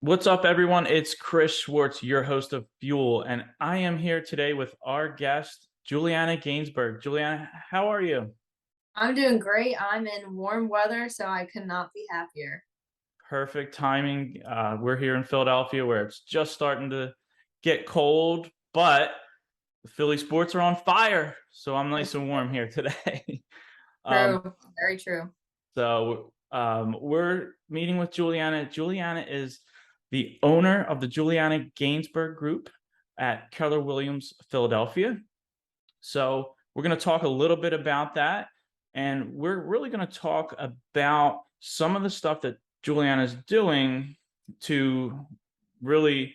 What's up, everyone? It's Chris Schwartz, your host of Fuel, and I am here today with our guest, Juliana Gainsburg. Juliana, how are you? I'm doing great. I'm in warm weather, so I could not be happier. Perfect timing. We're here in Philadelphia where it's just starting to get cold, but the Philly sports are on fire, so I'm nice and warm here today. um, True. Very true. we're meeting with Juliana. Juliana is the owner of the Juliana Gainsburg Group at Keller Williams, Philadelphia. So we're going to talk a little bit about that. And we're really going to talk about some of the stuff that Juliana is doing to really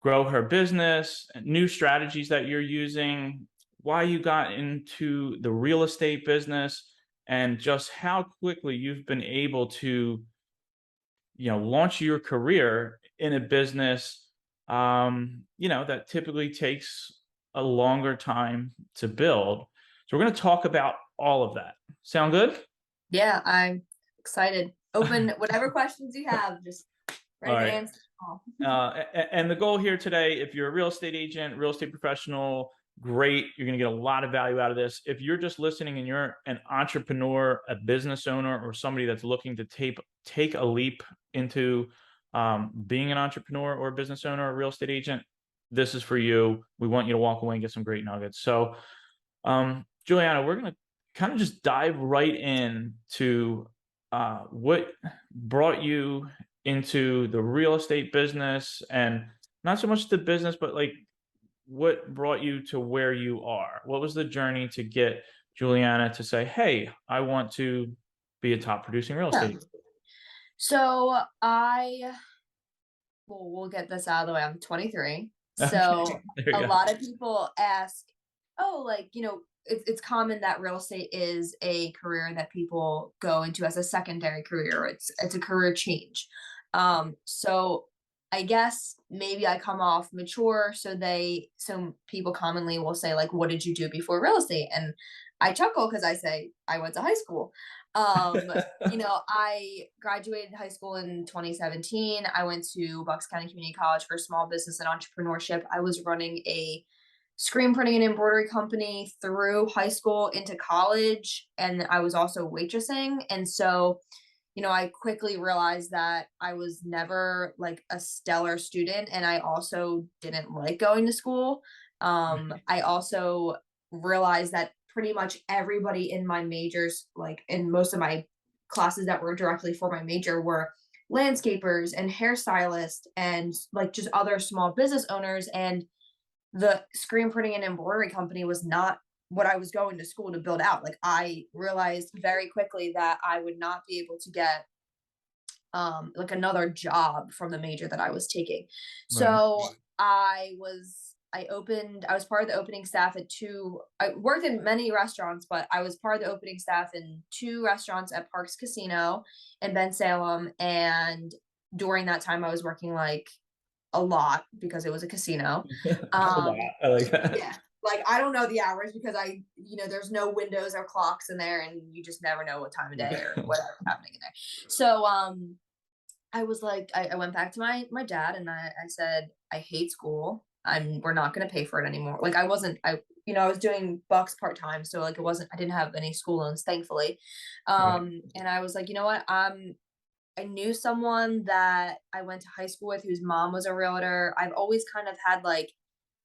grow her business, new strategies that you're using, why you got into the real estate business, and just how quickly you've been able to, launch your career in a business, that typically takes a longer time to build. So we're going to talk about all of that. Sound good? Yeah, I'm excited. Open whatever questions you have, just All ready to right. answer them all. And the goal here today, if you're a real estate agent, real estate professional, great. You're going to get a lot of value out of this. If you're just listening and you're an entrepreneur, a business owner, or somebody that's looking to take a leap into being an entrepreneur or a business owner or a real estate agent, this is for you. We want you to walk away and get some great nuggets. So, Juliana, we're going to kind of just dive right in to what brought you into the real estate business, and not so much the business, but like what brought you to where you are? What was the journey to get Juliana to say, hey, I want to be a top producing real Yeah. estate So we'll get this out of the way. I'm 23. agent? Okay, So there you a go. lot of people ask, oh, it's common that real estate is a career that people go into as a secondary career. It's a career change. So I guess maybe I come off mature, so people commonly will say, like, what did you do before real estate? And I chuckle because I say I went to high school. Um, I graduated high school in 2017. I went to Bucks County Community College for small business and entrepreneurship. I was running a screen printing and embroidery company through high school into college, and I was also waitressing. And so, I quickly realized that I was never like a stellar student, and I also didn't like going to school. I also realized that pretty much everybody in my majors, like in most of my classes that were directly for my major, were landscapers and hairstylists and like just other small business owners. And the screen printing and embroidery company was not what I was going to school to build out. Like, I realized very quickly that I would not be able to get like another job from the major that I was taking. Right. So I was part of the opening staff at I worked in many restaurants, but I was part of the opening staff in two restaurants at Parks Casino in Ben Salem. And during that time I was working like a lot because it was a casino. A lot. Um, I like that. yeah, like I don't know the hours because there's no windows or clocks in there, and you just never know what time of day or whatever's happening in there. So I was like, I went back to my dad and I said, I hate school. We're not going to pay for it anymore. Like, I was doing Bucks part time. So like, I didn't have any school loans, thankfully. Right. And I was like, you know what? I knew someone that I went to high school with whose mom was a realtor. I've always kind of had like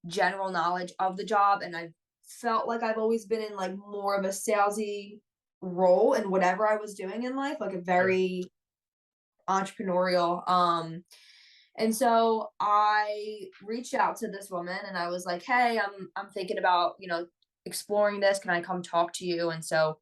general knowledge of the job, and I felt like I've always been in like more of a salesy role in whatever I was doing in life, like a Sure. very entrepreneurial. And so I reached out to this woman and I was like, "Hey, I'm thinking about, exploring this. Can I come talk to you?" And so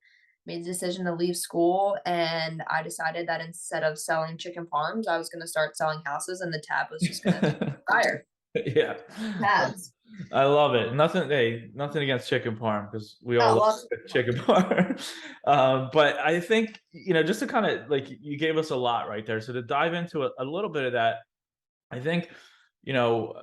made the decision to leave school, and I decided that instead of selling chicken farms, I was going to start selling houses, and the tab was just going to fire Yeah. tabs. I love it. Nothing against chicken parm because we I all love love chicken parm. But I think, just to kind of like you gave us a lot right there. So to dive into a little bit of that, I think, you know,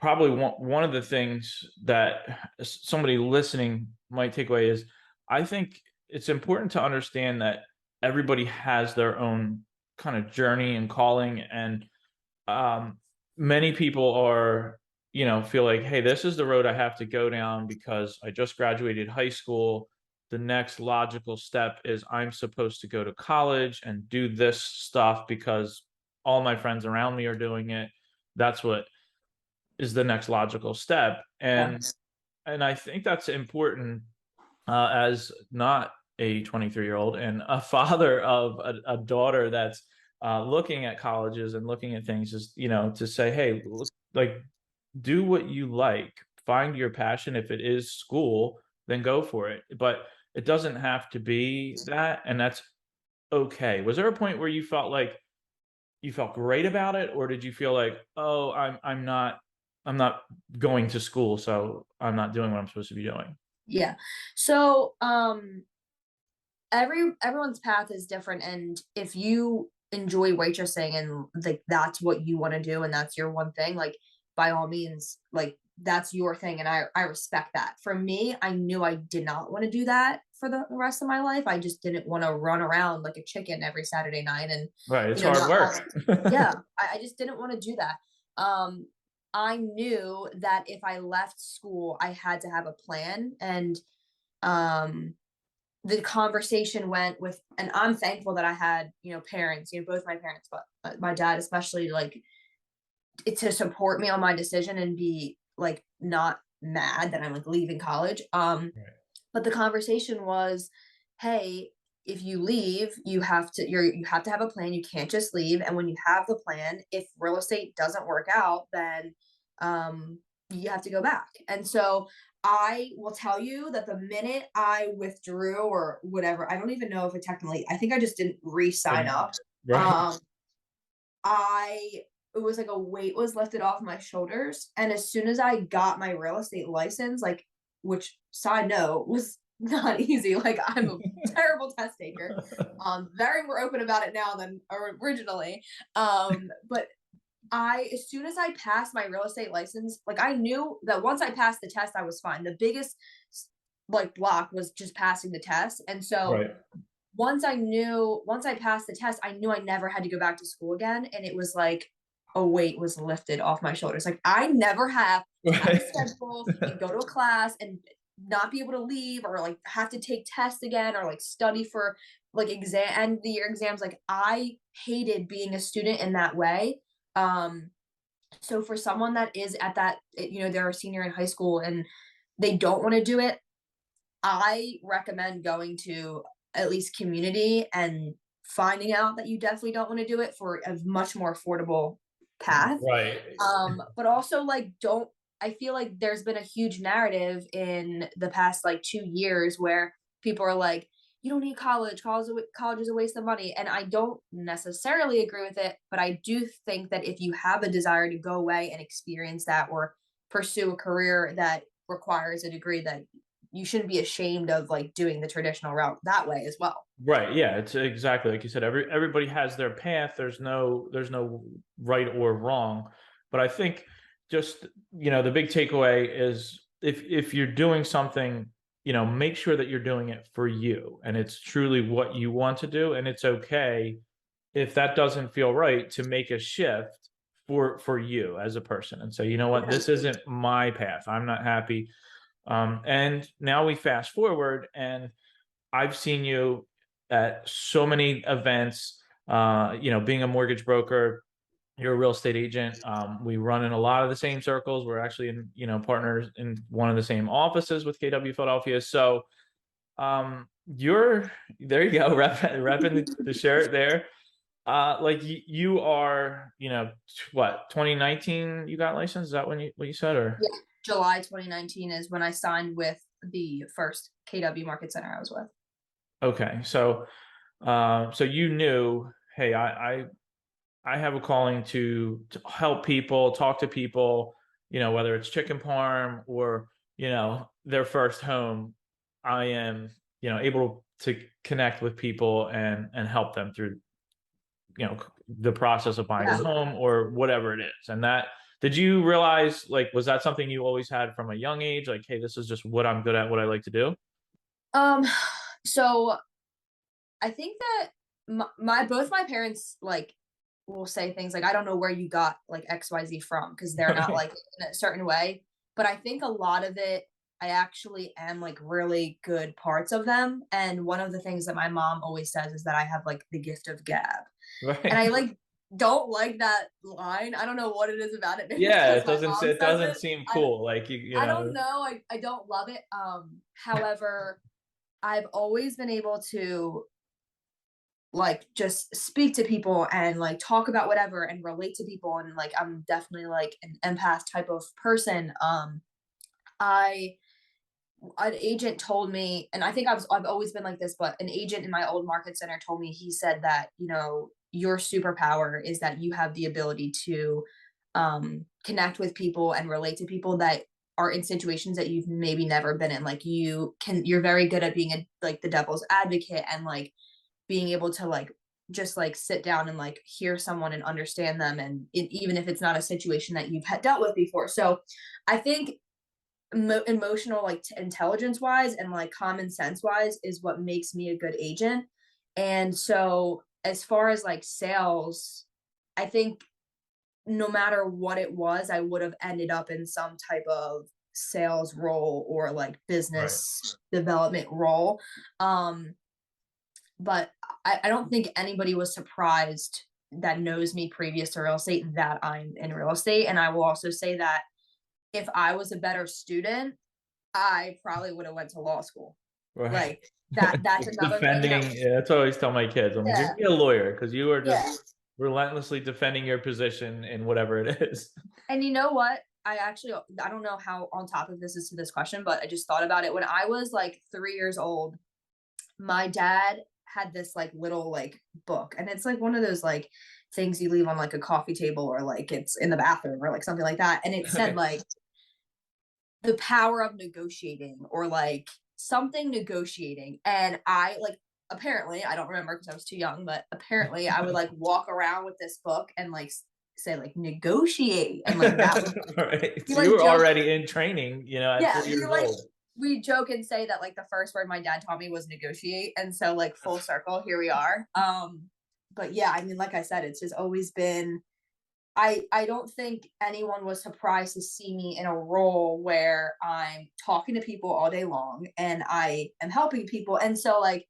probably one of the things that somebody listening might take away is I think it's important to understand that everybody has their own kind of journey and calling. And many people are, feel like, hey, this is the road I have to go down because I just graduated high school. The next logical step is I'm supposed to go to college and do this stuff because all my friends around me are doing it. That's what is the next logical step. Yeah. And I think that's important, as not a 23-year-old and a father of a daughter that's looking at colleges and looking at things, is, to say, hey, look, like, do what you like, find your passion. If it is school, then go for it. But it doesn't have to be that, and that's okay. Was there a point where you felt like you felt great about it, or did you feel like, oh, I'm not going to school, so I'm not doing what I'm supposed to be doing? Yeah. So, everyone's path is different, and if you enjoy waitressing and like that's what you want to do and that's your one thing, like by all means, like that's your thing, and I respect that. For me, I knew I did not want to do that for the rest of my life. I just didn't want to run around like a chicken every Saturday night and Right, it's hard not have, work. yeah, I just didn't want to do that. I knew that if I left school, I had to have a plan, and um the conversation went with, and I'm thankful that I had, parents, both my parents, but my dad especially, like to support me on my decision and be like not mad that I'm like leaving college. Right. But the conversation was, hey, if you leave, you have to have a plan. You can't just leave. And when you have the plan, if real estate doesn't work out, then you have to go back. And so I will tell you that the minute I withdrew or whatever, I don't even know if it technically, I think I just didn't re-sign And up. right. Um, I it was like a weight was lifted off my shoulders. And as soon as I got my real estate license, like, which side note was not easy. Like I'm a terrible test taker. Very more open about it now than originally. But as soon as I passed my real estate license, like I knew that once I passed the test, I was fine. The biggest like block was just passing the test. And so Right. once I passed the test, I knew I never had to go back to school again. And it was like a weight was lifted off my shoulders. Like I never have to have a Right. schedule and go to a class and not be able to leave or like have to take tests again or like study for like exam end of the year exams. Like I hated being a student in that way. Um, so for someone that is at that, they're a senior in high school and they don't want to do it, I recommend going to at least community and finding out that you definitely don't want to do it for a much more affordable path. Right. But also like don't I feel like there's been a huge narrative in the past like 2 years where people are like, you don't need college. College is a waste of money. And I don't necessarily agree with it, but I do think that if you have a desire to go away and experience that or pursue a career that requires a degree, that you shouldn't be ashamed of like doing the traditional route that way as well. Right. Yeah, it's exactly like you said. Everybody has their path. There's no right or wrong. But I think just, the big takeaway is, if you're doing something, make sure that you're doing it for you and it's truly what you want to do. And it's okay if that doesn't feel right, to make a shift for you as a person and say, you know what, Yeah. this isn't my path. I'm not happy. And now we fast forward, and I've seen you at so many events. Being a mortgage broker, you're a real estate agent. We run in a lot of the same circles. We're actually partners in one of the same offices with KW Philadelphia. So you're there. You go, repping the shirt there. Like you are, what, 2019 you got licensed? Is that what you said, or? Yeah. July 2019 is when I signed with the first KW Market Center I was with. Okay, so you knew, hey, I have a calling to help people, talk to people, whether it's chicken parm or, their first home. I am, able to connect with people and help them through, the process of buying a Yeah. home or whatever it is. And that, did you realize, like, was that something you always had from a young age? Like, hey, this is just what I'm good at, what I like to do? Um, so I think that my both my parents like will say things like, I don't know where you got like XYZ from, because they're not Right. like in a certain way. But I think a lot of it, I actually am like really good parts of them. And one of the things that my mom always says is that I have like the gift of gab. And I Right. like don't like that line. I don't know what it is about it. Maybe it's Yeah, because my mom it says doesn't it. seem I cool. Like you I don't know. know. I don't love it. However, I've always been able to like just speak to people and like talk about whatever and relate to people, and like I'm definitely like an empath type of person. I An agent told me, and I think I've always been like this, but an agent in my old market center told me, he said that, your superpower is that you have the ability to connect with people and relate to people that are in situations that you've maybe never been in. Like you're very good at being like the devil's advocate, and like being able to like just like sit down and like hear someone and understand them, and even if it's not a situation that you've dealt with before. So I think emotional like intelligence wise and like common sense wise is what makes me a good agent. And so as far as like sales, I think no matter what it was, I would have ended up in some type of sales role or like Right. business development role. um but I don't think anybody was surprised that knows me previous to real estate that I'm in real estate. And I will also say that if I was a better student, I probably would have went to law school. Right. Like that's another thing that Defending, yeah, that's what I always tell my kids. I'm like, you're yeah, gonna be a lawyer because you are just yeah. relentlessly defending your position in whatever it is. And you know what? I don't know how on top of this is to this question, but I just thought about it. When I was like 3 years old, my dad had this like little like book, and it's like one of those like things you leave on like a coffee table, or like it's in the bathroom or like something like that. And it said Right. like the power of negotiating, or like something negotiating. And I like, apparently, I don't remember because I was too young, but apparently I would like walk around with this book and like say like negotiate, and like that would Right. be So you like were joke. already in training, at Yeah, 3 years old. we joke and say that like the first word my dad taught me was negotiate, and so like full circle, here we are. But yeah, I mean, like I said, it's just always been. I don't think anyone was surprised to see me in a role where I'm talking to people all day long and I am helping people. And so like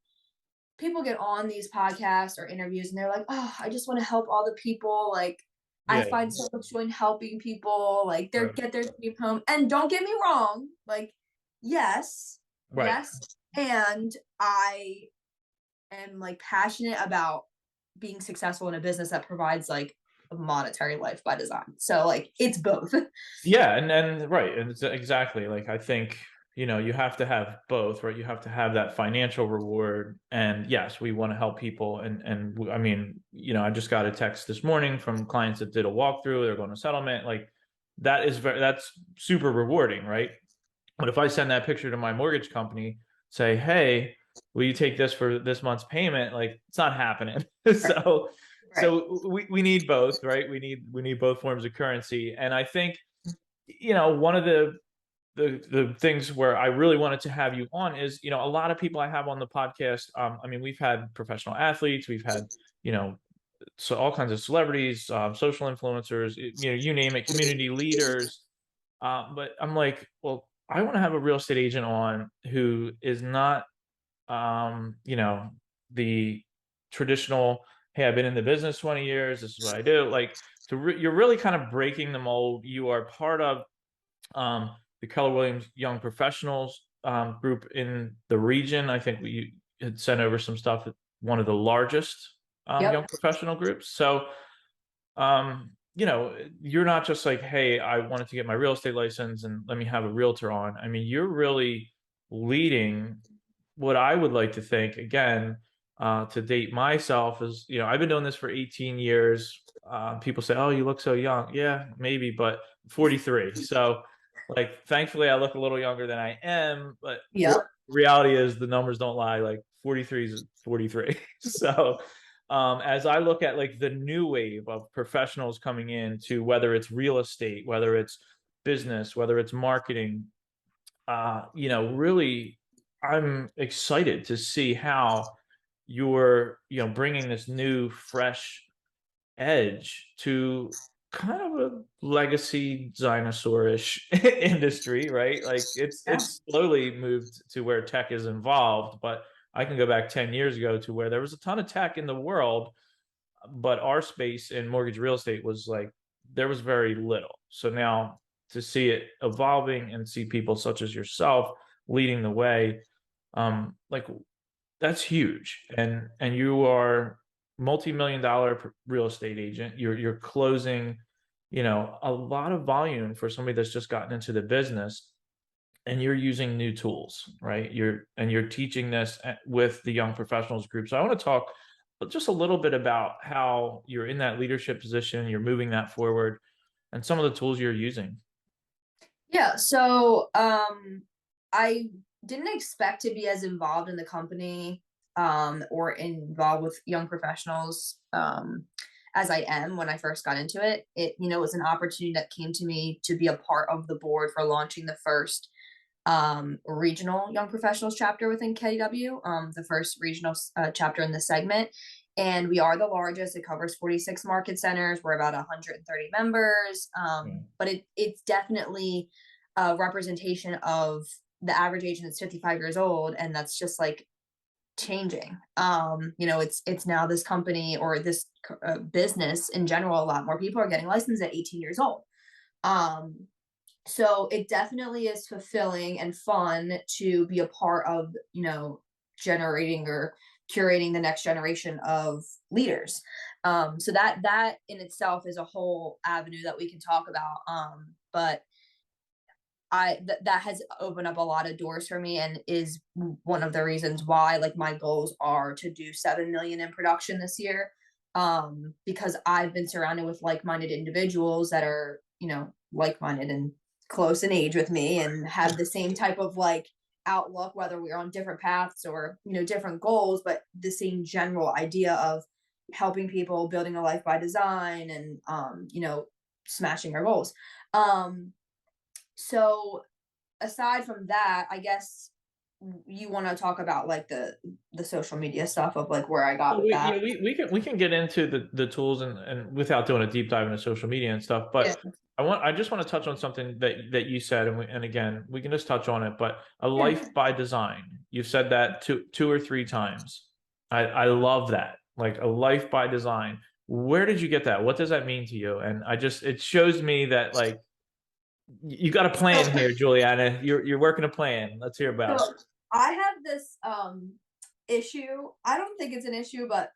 people get on these podcasts or interviews and they're like, "Oh, I just want to help all the people." Like I Yeah. find so much joy in helping people, like they Right. get their dream home. And don't get me wrong, like yes, Right. yes, and I am like passionate about being successful in a business that provides like a monetary life by design. So like it's both. Yeah, and right, and it's exactly like I think you have to have both, right? You have to have that financial reward, and yes, we want to help people, and I mean, I just got a text this morning from clients that did a walkthrough, they're going to settlement, like that's super rewarding, right? But if I send that picture to my mortgage company, say, hey, will you take this for this month's payment? Like it's not happening. Right. so Right. so we need both, right? We need both forms of currency. And I think, one of the things where I really wanted to have you on is, a lot of people I have on the podcast. I mean, we've had professional athletes, we've had, you know, so all kinds of celebrities, social influencers, you name it, community leaders. But I'm like, well, I want to have a real estate agent on who is not, the traditional, hey, I've been in the business 20 years. This is what I do. Like, you're really kind of breaking the mold. You are part of the Keller Williams Young Professionals group in the region. I think we had sent over some stuff at one of the largest young Yep. professional groups. So, you're not just like, hey, I wanted to get my real estate license and let me have a realtor on. I mean, you're really leading what I would like to think, again, to date myself is, I've been doing this for 18 years. People say, oh, you look so young. Yeah, maybe, but 43. So, like, thankfully, I look a little younger than I am, but Yep. reality is the numbers don't lie. Like 43 is 43. So, as I look at like the new wave of professionals coming in to whether it's real estate, whether it's business, whether it's marketing, really, I'm excited to see how you're, bringing this new, fresh edge to kind of a legacy dinosaurish industry, right? Like Yeah. it's slowly moved to where tech is involved, but I can go back 10 years ago to where there was a ton of tech in the world, but our space in mortgage real estate was like there was very little. So now to see it evolving and see people such as yourself leading the way, like that's huge. And you are multi-million dollar real estate agent. You're closing, a lot of volume for somebody that's just gotten into the business, and you're using new tools, right? You're teaching this with the young professionals group. So I want to talk just a little bit about how you're in that leadership position, you're moving that forward, and some of the tools you're using. Yeah. So I didn't expect to be as involved in the company or involved with young professionals as I am when I first got into it. It, was an opportunity that came to me to be a part of the board for launching the first regional young professionals chapter within KW, the first regional chapter in the segment. And we are the largest. It covers 46 market centers. We're about 130 members. But it's definitely a representation of the average age that's 55 years old. And that's just like changing. It's now this company or this business in general, a lot more people are getting licensed at 18 years old. So it definitely is fulfilling and fun to be a part of, generating or curating the next generation of leaders. So that in itself is a whole avenue that we can talk about. But that has opened up a lot of doors for me and is one of the reasons why like my goals are to do 7 million in production this year. Because I've been surrounded with like-minded individuals that are, like-minded and close in age with me and have the same type of like outlook, whether we're on different paths or, different goals, but the same general idea of helping people, building a life by design, and, smashing our goals. So aside from that, I guess you want to talk about like the social media stuff of like where I got Well, with we, that. we can get into the tools and without doing a deep dive into social media and stuff. Yeah. But I just want to touch on something that you said, and again, we can just touch on it. But a Yeah. life by design, you've said that two or three times. I love that, like a life by design. Where did you get that? What does that mean to you? And it shows me that like you got a plan So, here, Juliana. You're working a plan. Let's hear about it. so I have this issue. I don't think it's an issue, but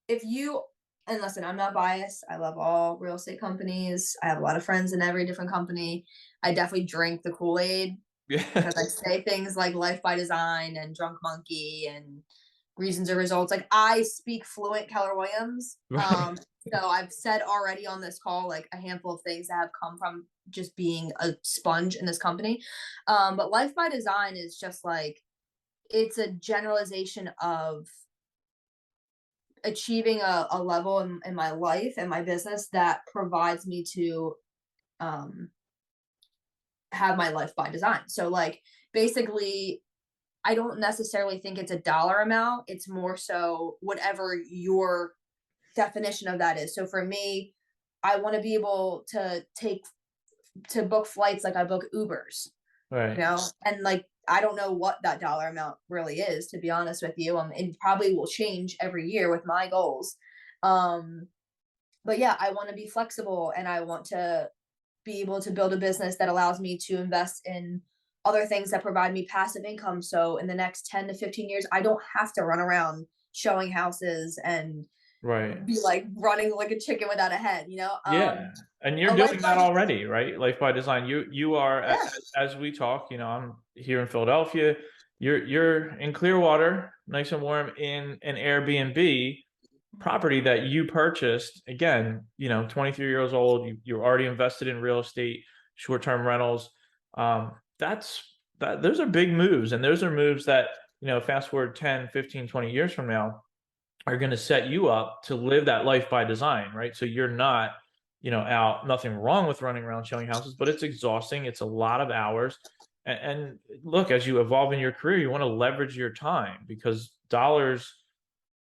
if you and listen, I'm not biased. I love all real estate companies. I have a lot of friends in every different company. I definitely drink the Kool-Aid Yeah. because I say things like life by design and drunk monkey and reasons or results. Like I speak fluent Keller Williams. Right. So I've said already on this call like a handful of things that have come from just being a sponge in this company. But life by design is just like it's a generalization of achieving a level in my life and my business that provides me to um have my life by design. So like basically I don't necessarily think it's a dollar amount. It's more so whatever your definition of that is. So for me, I want to be able to book flights like I book Ubers, Right. and like I don't know what that dollar amount really is, to be honest with you. It probably will change every year with my goals. Um, but yeah, I want to be flexible and I want to be able to build a business that allows me to invest in other things that provide me passive income. So in the next 10 to 15 years, I don't have to run around showing houses and Right. be like running like a chicken without a head. Yeah, and you're A life doing by that design. already, right? Life by design. You are Yeah. as we talk. I'm here in Philadelphia. You're in Clearwater, nice and warm in an Airbnb property that you purchased. Again, 23 years old. You're already invested in real estate, short-term rentals. That's that. Those are big moves, and those are moves that fast forward 10, 15, 20 years from now are going to set you up to live that life by design, right? So you're not out, nothing wrong with running around showing houses, but it's exhausting. It's a lot of hours. And look, as you evolve in your career, you want to leverage your time because dollars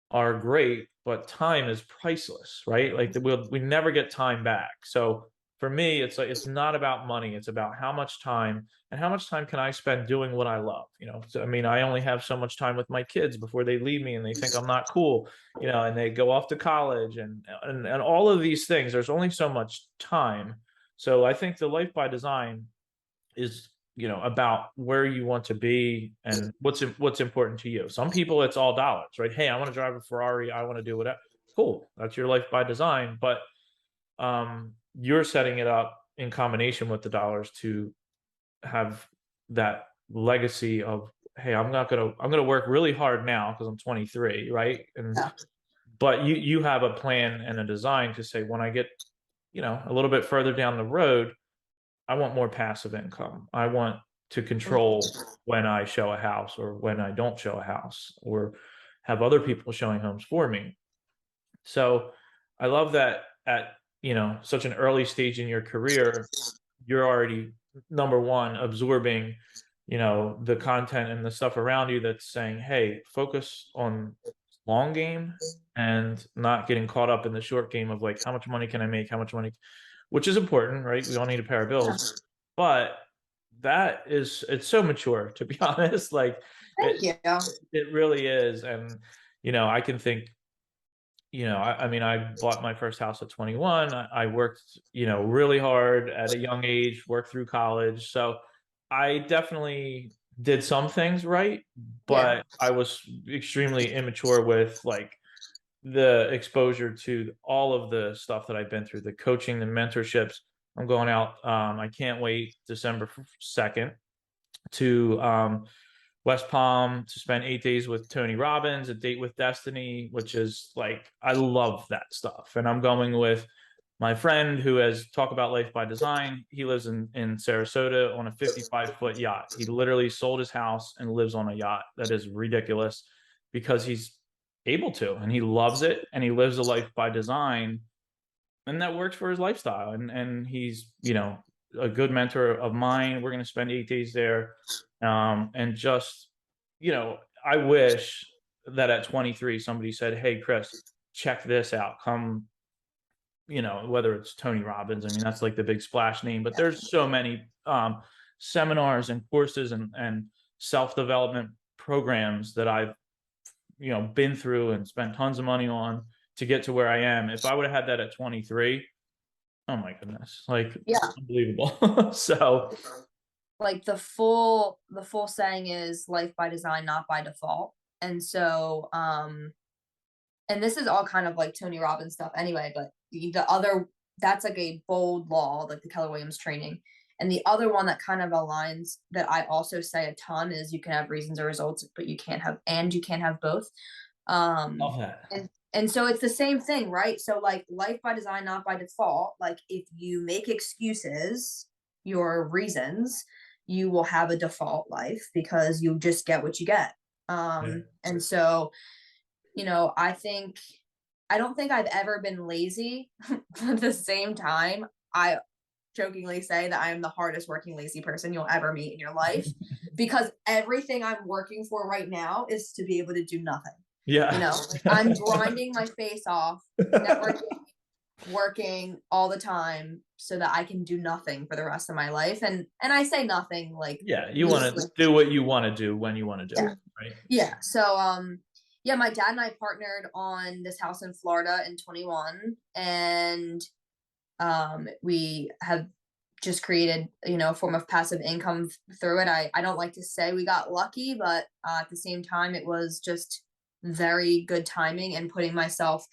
are great, but time is priceless, right? Like we never get time back. So for me, it's like, it's not about money. It's about how much time, and how much time can I spend doing what I love? So, I mean, I only have so much time with my kids before they leave me and they think I'm not cool, and they go off to college, and all of these things. There's only so much time. So I think the life by design is, about where you want to be and what's important to you. Some people, it's all dollars, right? Hey, I want to drive a Ferrari. I want to do whatever. Cool. That's your life by design. But you're setting it up in combination with the dollars to have that legacy of, hey, I'm gonna work really hard now because I'm 23, right? But you have a plan and a design to say, when I get, a little bit further down the road, I want more passive income. I want to control when I show a house or when I don't show a house, or have other people showing homes for me. So I love that at, such an early stage in your career, you're already, number one, absorbing, the content and the stuff around you that's saying, hey, focus on long game and not getting caught up in the short game of like, how much money can I make? How much money, which is important, right? We all need to pay our bills, but it's so mature, to be honest. Like Thank you. it really is. And, I can think, I mean, I bought my first house at 21. I worked, really hard at a young age, worked through college. So I definitely did some things right, but I was extremely immature with like the exposure to all of the stuff that I've been through, the coaching, the mentorships. I'm going out. I can't wait December 2nd to West Palm to spend 8 days with Tony Robbins, a date with destiny, which is like, I love that stuff. And I'm going with my friend who has talk about life by design. He lives in Sarasota on a 55-foot yacht. He literally sold his house and lives on a yacht. That is ridiculous because he's able to, and he loves it, and he lives a life by design, and that works for his lifestyle. And he's, a good mentor of mine. We're going to spend 8 days there. And just, I wish that at 23, somebody said, hey, Chris, check this out. Come, whether it's Tony Robbins, I mean, that's like the big splash name, but there's so many seminars and courses and self-development programs that I've, been through and spent tons of money on to get to where I am. If I would have had that at 23, oh my goodness, like, unbelievable. So Like the full saying is life by design, not by default. And so and this is all kind of like Tony Robbins stuff anyway, but the other, that's like a bold law, like the Keller Williams training. And the other one that kind of aligns, that I also say a ton, is you can have reasons or results, but you can't have both. love that. And so it's the same thing, right? So like life by design, not by default. Like if you make excuses, your reasons, you will have a default life because you just get what you get. And so, I don't think I've ever been lazy. At the same time, I jokingly say that I am the hardest working lazy person you'll ever meet in your life, because everything I'm working for right now is to be able to do nothing. Yeah. I'm grinding my face off, networking, working all the time so that I can do nothing for the rest of my life. And I say nothing like, you want to do what you want to do when you want to do it, right? Yeah. So my dad and I partnered on this house in Florida in 21, and we have just created, a form of passive income through it. I don't like to say we got lucky, but at the same time, it was just very good timing and putting myself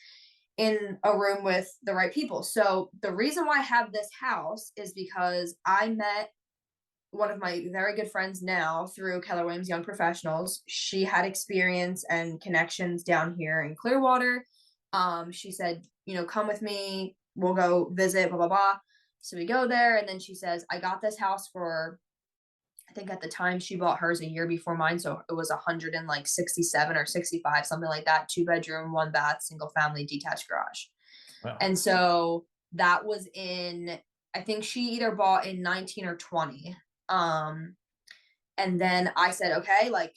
in a room with the right people. So the reason why I have this house is because I met one of my very good friends now through Keller Williams Young Professionals. She had experience and connections down here in Clearwater. She said, come with me, we'll go visit, blah, blah, blah. So we go there, and then she says, I got this house for, I think at the time she bought hers a year before mine. So it was 167 or 65, something like that. 2-bedroom, 1-bath, single family, detached garage. Wow. And so that was in, I think she either bought in 19 or 20. And then I said, okay, like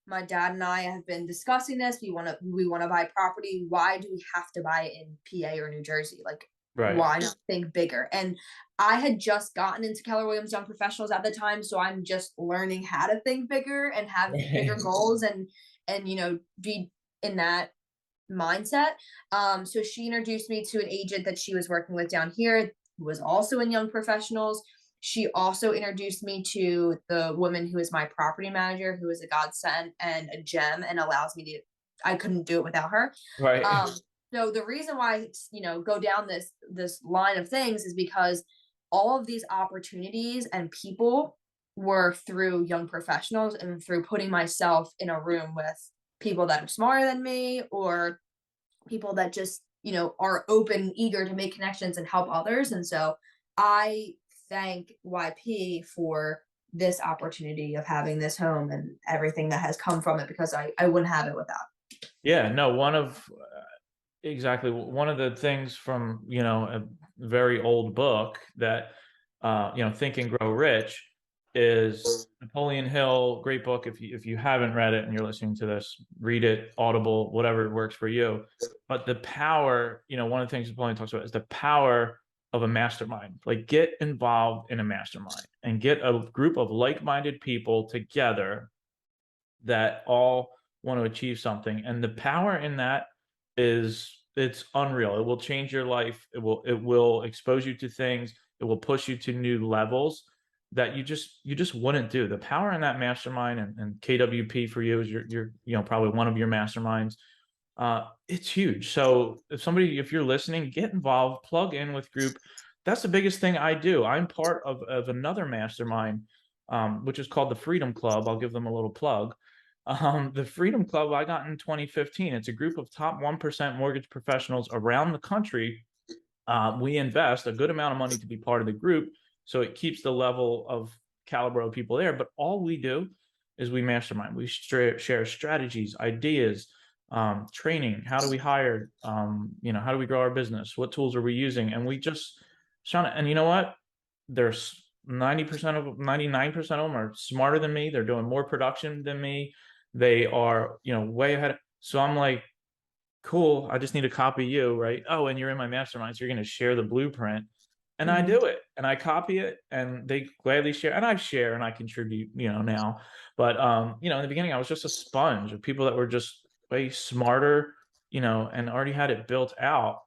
my dad and I have been discussing this. We want to buy property. Why do we have to buy it in PA or New Jersey? Like, Right. why not think bigger? And I had just gotten into Keller Williams Young Professionals at the time, so I'm just learning how to think bigger and have bigger goals and be in that mindset. So she introduced me to an agent that she was working with down here, who was also in Young Professionals. She also introduced me to the woman who is my property manager, who is a godsend and a gem and allows me to, I couldn't do it without her. Right. Um, so the reason why, go down this line of things is because all of these opportunities and people were through Young Professionals and through putting myself in a room with people that are smarter than me, or people that just, are open, eager to make connections and help others. And so I thank YP for this opportunity of having this home and everything that has come from it, because I wouldn't have it without. Yeah, no, exactly one of the things from, a very old book that, Think and Grow Rich is Napoleon Hill. Great book. If you haven't read it and you're listening to this, read it, Audible, whatever works for you. But the power, one of the things Napoleon talks about is the power of a mastermind. Like, get involved in a mastermind and get a group of like-minded people together that all want to achieve something. And the power in that it's unreal. It will change your life. It will expose you to things. It will push you to new levels that you just wouldn't do. The power in that mastermind, and KWP for you is you're probably one of your masterminds. It's huge. So if you're listening, get involved, plug in with group. That's the biggest thing I do. I'm part of another mastermind, which is called the Freedom Club. I'll give them a little plug. The Freedom Club I got in 2015. It's a group of top 1% mortgage professionals around the country. We invest a good amount of money to be part of the group, so it keeps the level of caliber of people there. But all we do is we mastermind. We share strategies, ideas, training. How do we hire? How do we grow our business? What tools are we using? And we just, Shauna, and you know what? There's 99% of them are smarter than me. They're doing more production than me. They are, way ahead. So I'm like, cool. I just need to copy you, right? Oh, and you're in my mastermind, so you're going to share the blueprint. And I do it, and I copy it, and they gladly share, and I share and I contribute, now. But in the beginning, I was just a sponge of people that were just way smarter, and already had it built out.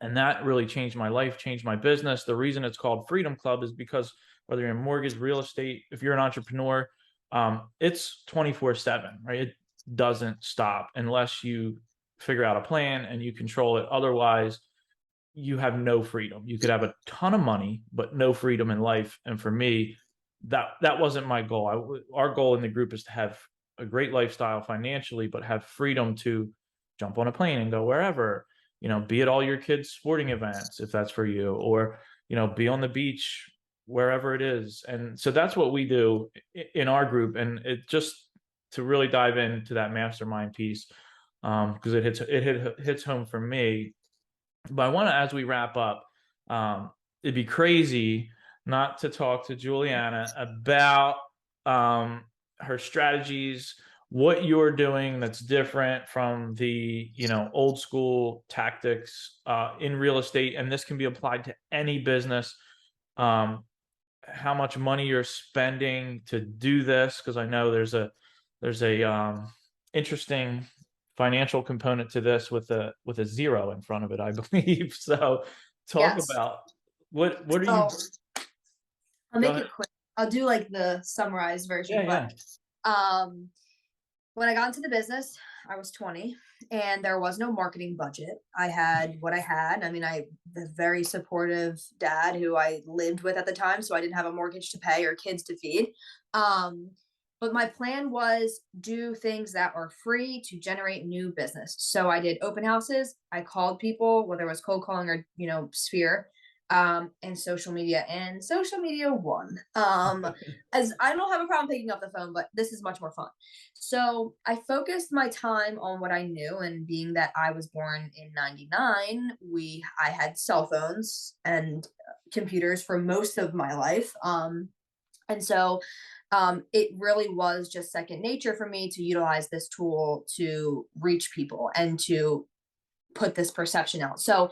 And that really changed my life, changed my business. The reason it's called Freedom Club is because whether you're in mortgage, real estate, if you're an entrepreneur, it's 24/7, right? It doesn't stop unless you figure out a plan and you control it. Otherwise, you have no freedom. You could have a ton of money, but no freedom in life. And for me, that wasn't my goal. Our goal in the group is to have a great lifestyle financially, but have freedom to jump on a plane and go wherever, be at all your kids' sporting events, if that's for you, or, be on the beach, wherever it is. And so that's what we do in our group. And it just, to really dive into that mastermind piece, because it hits home for me. But I want to, as we wrap up, it'd be crazy not to talk to Juliana about her strategies, what you're doing that's different from the old school tactics in real estate. And this can be applied to any business. How much money you're spending to do this, because I know there's a interesting financial component to this with a zero in front of it, I believe. So talk Yes. about what are you. I'll make it quick. I'll do like the summarized version. Yeah. When I got into the business, I was 20 and there was no marketing budget. I had what I had. I mean, the very supportive dad who I lived with at the time, so I didn't have a mortgage to pay or kids to feed. But my plan was do things that are free to generate new business. So I did open houses. I called people, whether it was cold calling or, Sphere, and social media won. As I don't have a problem picking up the phone, but this is much more fun. So I focused my time on what I knew, and being that I was born in 99, I had cell phones and computers for most of my life. And so it really was just second nature for me to utilize this tool to reach people and to put this perception out. So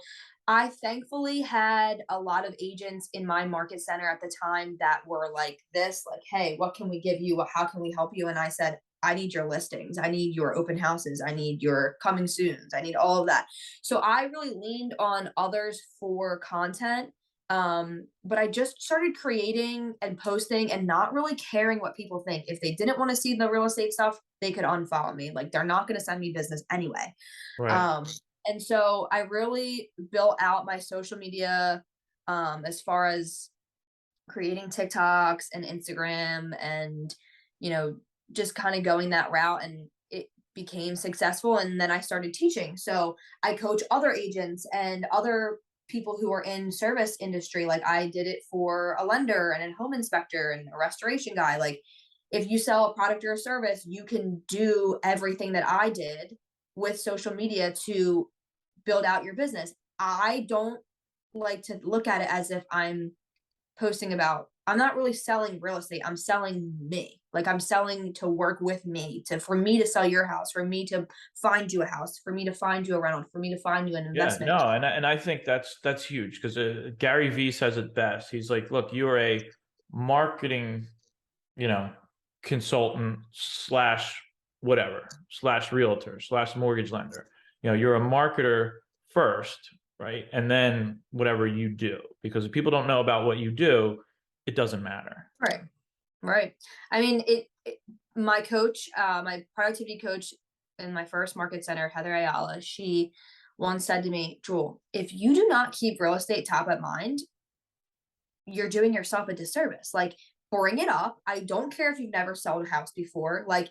I thankfully had a lot of agents in my market center at the time that were like this, like, hey, what can we give you? How can we help you? And I said, I need your listings. I need your open houses. I need your coming soons. I need all of that. So I really leaned on others for content. But I just started creating and posting and not really caring what people think. If they didn't want to see the real estate stuff, they could unfollow me. Like, they're not going to send me business anyway. Right. Um, and so I really built out my social media, as far as creating TikToks and Instagram and, you know, just kind of going that route, and it became successful. And then I started teaching. So I coach other agents and other people who are in service industry. Like, I did it for a lender and a home inspector and a restoration guy. Like, if you sell a product or a service, you can do everything that I did with social media to build out your business. I don't like to look at it as if I'm not really selling real estate. I'm selling me. Like, I'm selling to work with me, for me to sell your house, for me to find you a house, for me to find you a rental, for me to find you an Yeah, investment. no, and I think that's huge because Gary Vee says it best. He's like, look, you are a marketing, you know, consultant slash whatever slash realtor slash mortgage lender. You know, you're a marketer first, right? And then whatever you do, because if people don't know about what you do, it doesn't matter. Right. Right. I mean, my coach, my productivity coach in my first market center, Heather Ayala, she once said to me, Jewel, if you do not keep real estate top of mind, you're doing yourself a disservice. Like, bring it up. I don't care if you've never sold a house before. Like,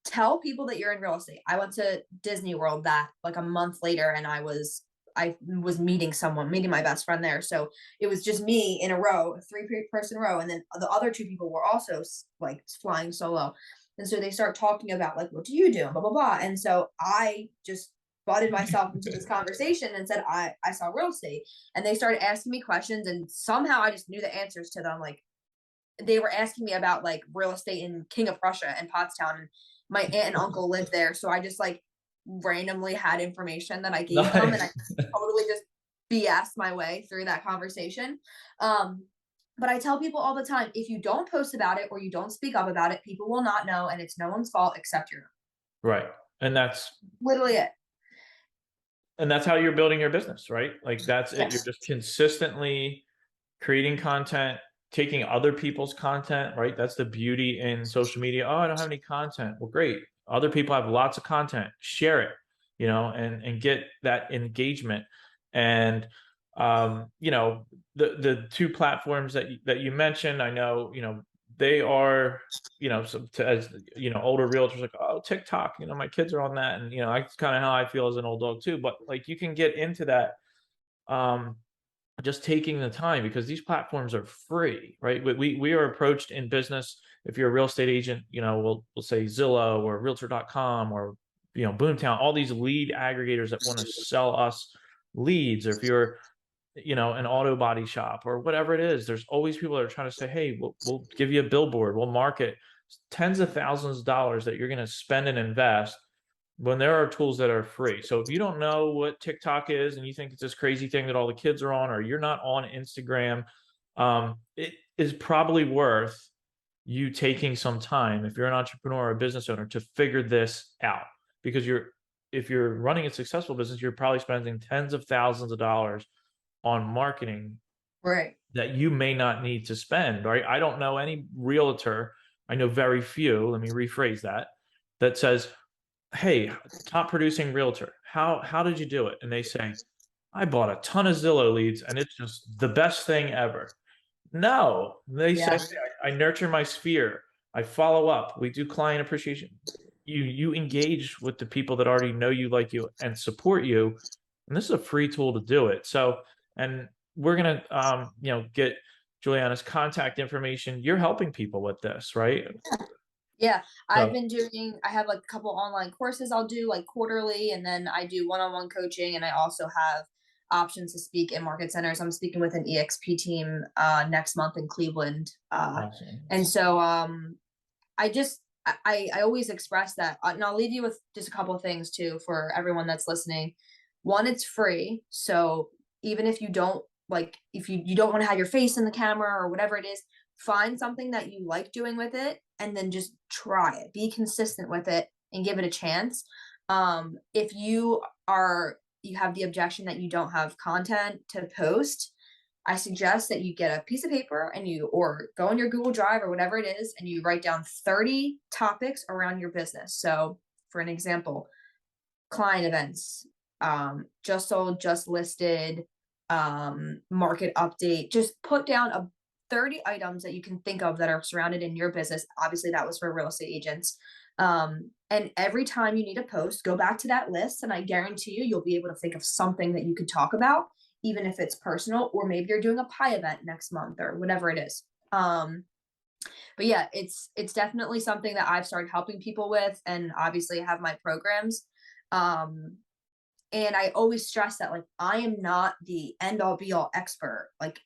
tell people that you're in real estate. I went to Disney World that like a month later, and I was meeting my best friend there. So it was just me in a row, a three-person row, and then the other two people were also like flying solo. And so they start talking about, like, what do you do? Blah blah blah. And so I just butted myself into this conversation and said I saw real estate. And they started asking me questions, and somehow I just knew the answers to them. Like, they were asking me about like real estate in King of Prussia and Pottstown, and my aunt and uncle lived there. So I just like randomly had information that I gave them, and I Nice. totally just BS my way through that conversation. But I tell people all the time, if you don't post about it or you don't speak up about it, people will not know, and it's no one's fault except your own. Right. And that's Literally it. and that's how you're building your business, right? Like that's it. You're Yes. just consistently creating content, taking other people's content, right? That's the beauty in social media. Oh, I don't have any content. Well, great. Other people have lots of content. Share it, you know, and get that engagement. And you know, the two platforms that you mentioned, I know, you know, they are, you know, as you know, older realtors like, oh, TikTok, you know, my kids are on that, and you know, that's kind of how I feel as an old dog too. But like, you can get into that, um, just taking the time, because these platforms are free, right? We are approached in business. If you're a real estate agent, you know, we'll say Zillow or Realtor.com or, you know, Boomtown, all these lead aggregators that want to sell us leads. Or if you're, you know, an auto body shop or whatever it is, there's always people that are trying to say, hey, we'll give you a billboard, we'll market tens of thousands of dollars that you're going to spend and invest when there are tools that are free. So if you don't know what TikTok is and you think it's this crazy thing that all the kids are on, or you're not on Instagram, it is probably worth you taking some time, if you're an entrepreneur or a business owner, to figure this out. Because if you're running a successful business, you're probably spending tens of thousands of dollars on marketing Right. that you may not need to spend, right? I don't know any realtor, I know very few, let me rephrase that says, hey, top producing realtor, how did you do it? And they say, I bought a ton of Zillow leads and it's just the best thing ever. No, they say, Yeah. I nurture my sphere, I follow up, we do client appreciation. You engage with the people that already know you, like you, and support you. And this is a free tool to do it. So, and we're gonna you know, get Juliana's contact information. You're helping people with this, right? Yeah, So I have like a couple online courses I'll do like quarterly, and then I do one-on-one coaching, and I also have options to speak in market centers. I'm speaking with an EXP team next month in Cleveland. Awesome. And so I always express that, and I'll leave you with just a couple of things too for everyone that's listening. One, it's free. So even if you don't like, if you don't want to have your face in the camera or whatever it is, find something that you like doing with it and then just try it. Be consistent with it and give it a chance. If you have the objection that you don't have content to post, I suggest that you get a piece of paper and or go on your Google Drive or whatever it is, and you write down 30 topics around your business. So for an example, client events, just sold, just listed, market update. Just put down 30 items that you can think of that are surrounded in your business. Obviously that was for real estate agents. And every time you need a post, go back to that list, and I guarantee you'll be able to think of something that you could talk about, even if it's personal, or maybe you're doing a pie event next month or whatever it is. But yeah, it's definitely something that I've started helping people with, and obviously I have my programs. And I always stress that, like, I am not the end all be all expert. Like,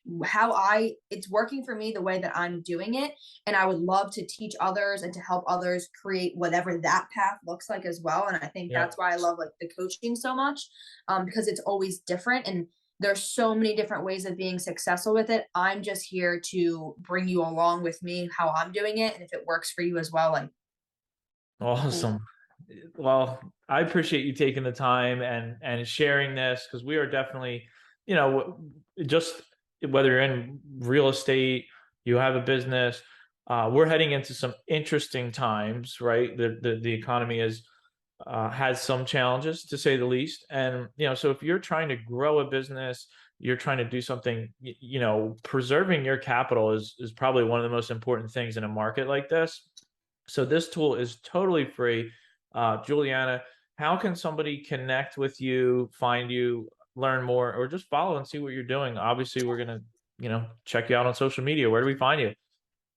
it's working for me the way that I'm doing it. And I would love to teach others and to help others create whatever that path looks like as well. And I think that's why I love like the coaching so much, because it's always different. And there's so many different ways of being successful with it. I'm just here to bring you along with me, how I'm doing it. And if it works for you as well, like, awesome. Well, I appreciate you taking the time and sharing this, because we are definitely, just whether you're in real estate, you have a business, we're heading into some interesting times, right? The economy has some challenges, to say the least. And, so if you're trying to grow a business, you're trying to do something, preserving your capital is probably one of the most important things in a market like this. So this tool is totally free. Juliana, how can somebody connect with you, find you, learn more, or just follow and see what you're doing? Obviously, we're going to, check you out on social media. Where do we find you?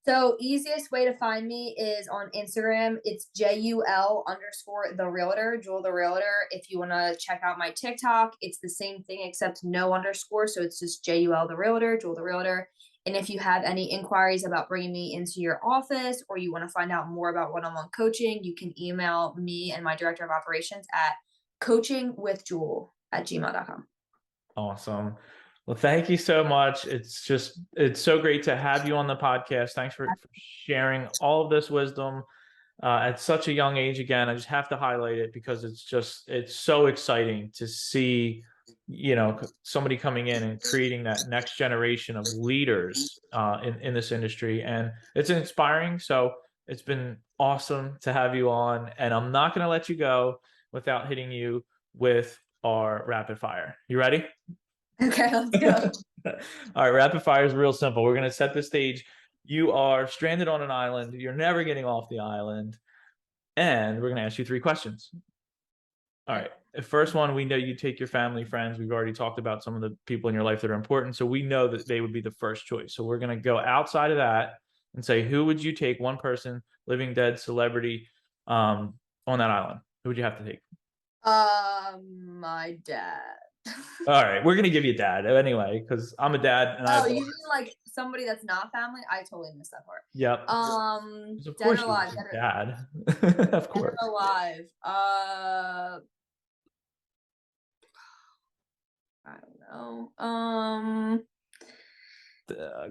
So easiest way to find me is on Instagram. It's JUL_the realtor, Jewel the realtor. If you want to check out my TikTok, it's the same thing except no underscore. So it's just JUL the realtor, Jewel the realtor. And if you have any inquiries about bringing me into your office, or you want to find out more about one-on-one coaching, you can email me and my director of operations at coachingwithjewel@gmail.com. Awesome. Well, thank you so much. It's so great to have you on the podcast. Thanks for sharing all of this wisdom at such a young age. Again, I just have to highlight it because it's so exciting to see, somebody coming in and creating that next generation of leaders in this industry. And it's inspiring. So it's been awesome to have you on, and I'm not going to let you go without hitting you with our rapid fire. You ready? Okay, let's go. All right, rapid fire is real simple. We're going to set the stage. You are stranded on an island. You're never getting off the island. And we're going to ask you 3 questions. All right. The first one, we know you take your family, friends. We've already talked about some of the people in your life that are important. So we know that they would be the first choice. So we're going to go outside of that and say, who would you take? One person, living, dead, celebrity, on that island? Who would you have to take? My dad. All right, we're gonna give you dad anyway, because I'm a dad. And you mean like somebody that's not family? I totally missed that part. Yep. Of course, dead or alive. dad. Of course. Dead or alive. I don't know.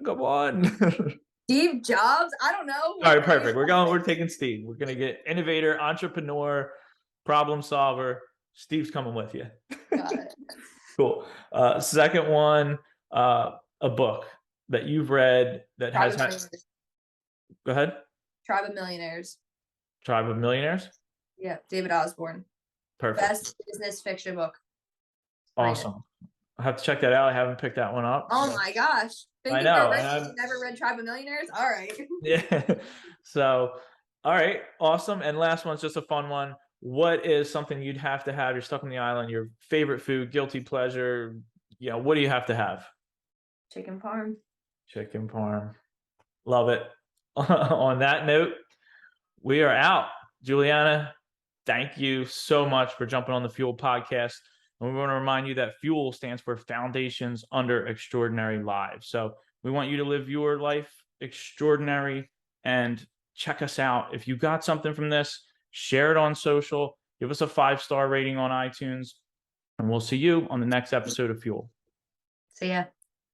Come on. Steve Jobs? I don't know. All right, perfect. We're taking Steve. We're gonna get innovator, entrepreneur, problem solver. Steve's coming with you. Got it. Cool. Second one, a book that you've read that Tribe has Go ahead. Tribe of Millionaires. Tribe of Millionaires? Yeah, David Osborne. Perfect. Best business fiction book. Awesome. I have to check that out. I haven't picked that one up. Oh my gosh. I know. You've never read Tribe of Millionaires? All right. Yeah. So, all right. Awesome. And last one's just a fun one. What is something you'd have to have? You're stuck on the island, your favorite food, guilty pleasure. What do you have to have? Chicken parm. Chicken parm. Love it. On that note, we are out. Juliana, thank you so much for jumping on the Fuel podcast. And we want to remind you that FUEL stands for Foundations Under Extraordinary Lives. So we want you to live your life extraordinary, and check us out. If you got something from this, share it on social, give us a 5-star rating on iTunes, and we'll see you on the next episode of FUEL. See ya.